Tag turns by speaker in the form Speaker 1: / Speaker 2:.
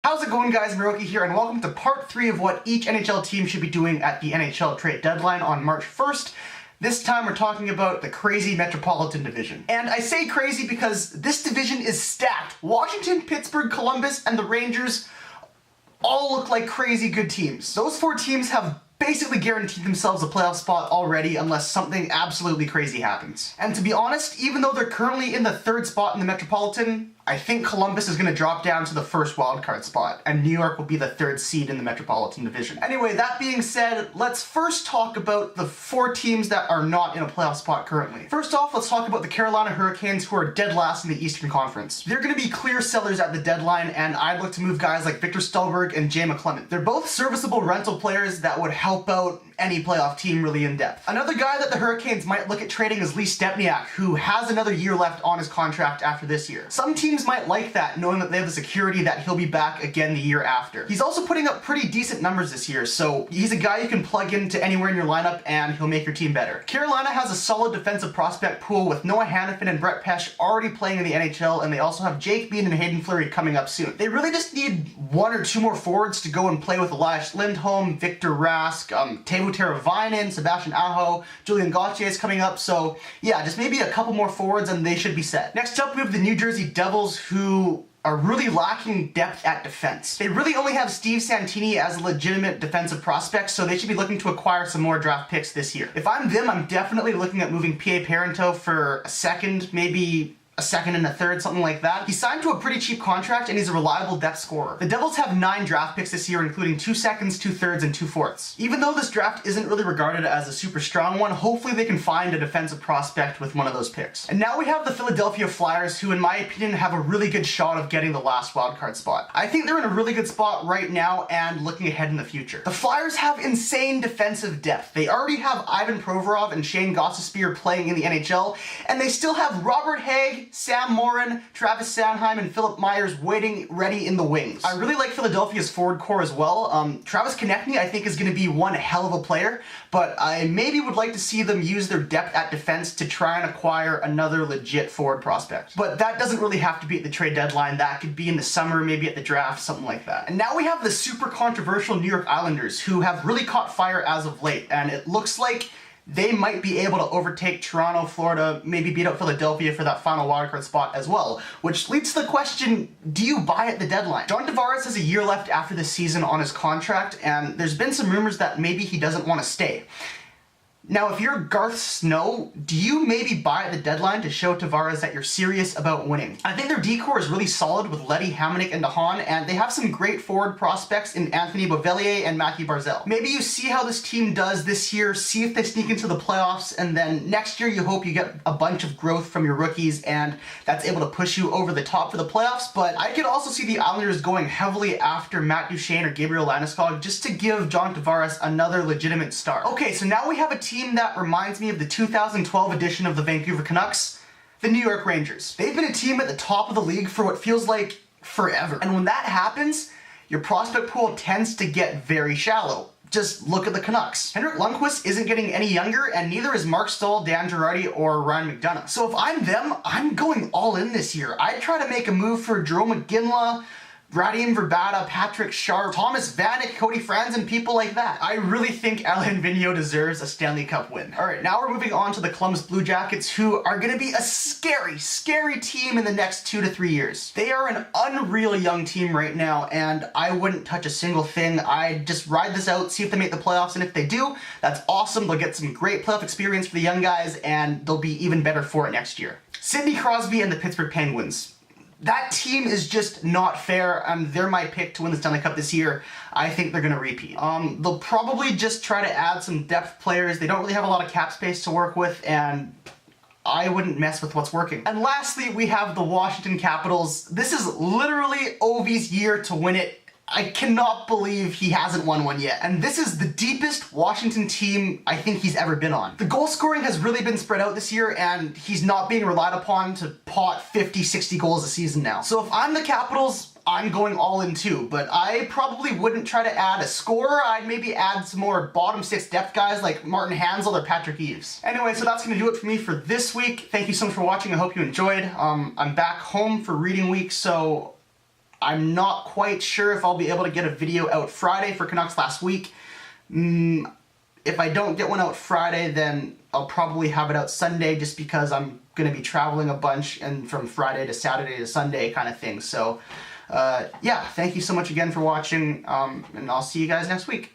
Speaker 1: How's it going, guys? Miroki here, and welcome to part 3 of what each NHL team should be doing at the NHL trade deadline on March 1st. This time we're talking about the crazy Metropolitan division. And I say crazy because this division is stacked. Washington, Pittsburgh, Columbus, and the Rangers all look like crazy good teams. Those 4 teams have basically guaranteed themselves a playoff spot already unless something absolutely crazy happens. And to be honest, even though they're currently in the 3rd spot in the Metropolitan, I think Columbus is going to drop down to the 1st wildcard spot, and New York will be the 3rd seed in the Metropolitan division. Anyway, that being said, let's first talk about the 4 teams that are not in a playoff spot currently. First off, let's talk about the Carolina Hurricanes, who are dead last in the Eastern Conference. They're going to be clear sellers at the deadline, and I'd look to move guys like Victor Stalberg and Jay McClement. They're both serviceable rental players that would help out any playoff team really in depth. Another guy that the Hurricanes might look at trading is Lee Stempniak, who has another year left on his contract after this year. Some teams might like that, knowing that they have the security that he'll be back again the year after. He's also putting up pretty decent numbers this year, so he's a guy you can plug into anywhere in your lineup and he'll make your team better. Carolina has a solid defensive prospect pool with Noah Hanifin and Brett Pesce already playing in the NHL, and they also have Jake Bean and Hayden Fleury coming up soon. They really just need 1 or 2 more forwards to go and play with Elias Lindholm, Victor Rask, Teuvo Teravainen, Sebastian Aho, Julian Gauthier is coming up, so yeah, just maybe a couple more forwards and they should be set. Next up, we have the New Jersey Devils, who are really lacking depth at defense. They really only have Steve Santini as a legitimate defensive prospect, so they should be looking to acquire some more draft picks this year. If I'm them, I'm definitely looking at moving P.A. Parento for a second, maybe a second and a third, something like that. He signed to a pretty cheap contract and he's a reliable depth scorer. The Devils have 9 draft picks this year, including 2 seconds, 2 thirds, and 2 fourths. Even though this draft isn't really regarded as a super strong one, hopefully they can find a defensive prospect with one of those picks. And now we have the Philadelphia Flyers, who in my opinion have a really good shot of getting the last wildcard spot. I think they're in a really good spot right now and looking ahead in the future. The Flyers have insane defensive depth. They already have Ivan Provorov and Shane Gostisbehere playing in the NHL, and they still have Robert Haig, Sam Morin, Travis Sanheim, and Philip Myers waiting ready in the wings. I really like Philadelphia's forward core as well. Travis Konechny I think is going to be one hell of a player, but I maybe would like to see them use their depth at defense to try and acquire another legit forward prospect. But that doesn't really have to be at the trade deadline. That could be in the summer, maybe at the draft, something like that. And now we have the super controversial New York Islanders, who have really caught fire as of late, and it looks like they might be able to overtake Toronto, Florida, maybe beat out Philadelphia for that final wildcard spot as well, which leads to the question, do you buy at the deadline? John Tavares has a year left after this season on his contract, and there's been some rumors that maybe he doesn't want to stay. Now, if you're Garth Snow, do you maybe buy at the deadline to show Tavares that you're serious about winning? I think their D-core is really solid with Leddy, Hamonic, and DeHaan, and they have some great forward prospects in Anthony Beauvillier and Matthew Barzal. Maybe you see how this team does this year, see if they sneak into the playoffs, and then next year you hope you get a bunch of growth from your rookies, and that's able to push you over the top for the playoffs. But I could also see the Islanders going heavily after Matt Duchene or Gabriel Landeskog just to give John Tavares another legitimate start. Okay, so now we have a team that reminds me of the 2012 edition of the Vancouver Canucks, the New York Rangers. They've been a team at the top of the league for what feels like forever. And when that happens, your prospect pool tends to get very shallow. Just look at the Canucks. Henrik Lundqvist isn't getting any younger, and neither is Mark Stahl, Dan Girardi, or Ryan McDonough. So if I'm them, I'm going all in this year. I'd try to make a move for Jarome Iginla, Radim Verbata, Patrick Sharp, Thomas Vanek, Cody Franzen, people like that. I really think Alain Vigneault deserves a Stanley Cup win. Alright, now we're moving on to the Columbus Blue Jackets, who are going to be a scary, scary team in the next 2 to 3 years. They are an unreal young team right now, and I wouldn't touch a single thing. I'd just ride this out, see if they make the playoffs, and if they do, that's awesome. They'll get some great playoff experience for the young guys, and they'll be even better for it next year. Sidney Crosby and the Pittsburgh Penguins. That team is just not fair, and they're my pick to win the Stanley Cup this year. I think they're going to repeat. They'll probably just try to add some depth players. They don't really have a lot of cap space to work with, and I wouldn't mess with what's working. And lastly, we have the Washington Capitals. This is literally Ovi's year to win it. I cannot believe he hasn't won one yet. And this is the deepest Washington team I think he's ever been on. The goal scoring has really been spread out this year, and he's not being relied upon to pot 50, 60 goals a season now. So if I'm the Capitals, I'm going all in too, but I probably wouldn't try to add a scorer. I'd maybe add some more bottom 6 depth guys like Martin Hanzal or Patrick Eaves. Anyway, so that's going to do it for me for this week. Thank you so much for watching. I hope you enjoyed. I'm back home for reading week, so I'm not quite sure if I'll be able to get a video out Friday for Canucks Last Week. If I don't get one out Friday, then I'll probably have it out Sunday, just because I'm going to be traveling a bunch, and from Friday to Saturday to Sunday kind of thing. So, yeah, thank you so much again for watching, and I'll see you guys next week.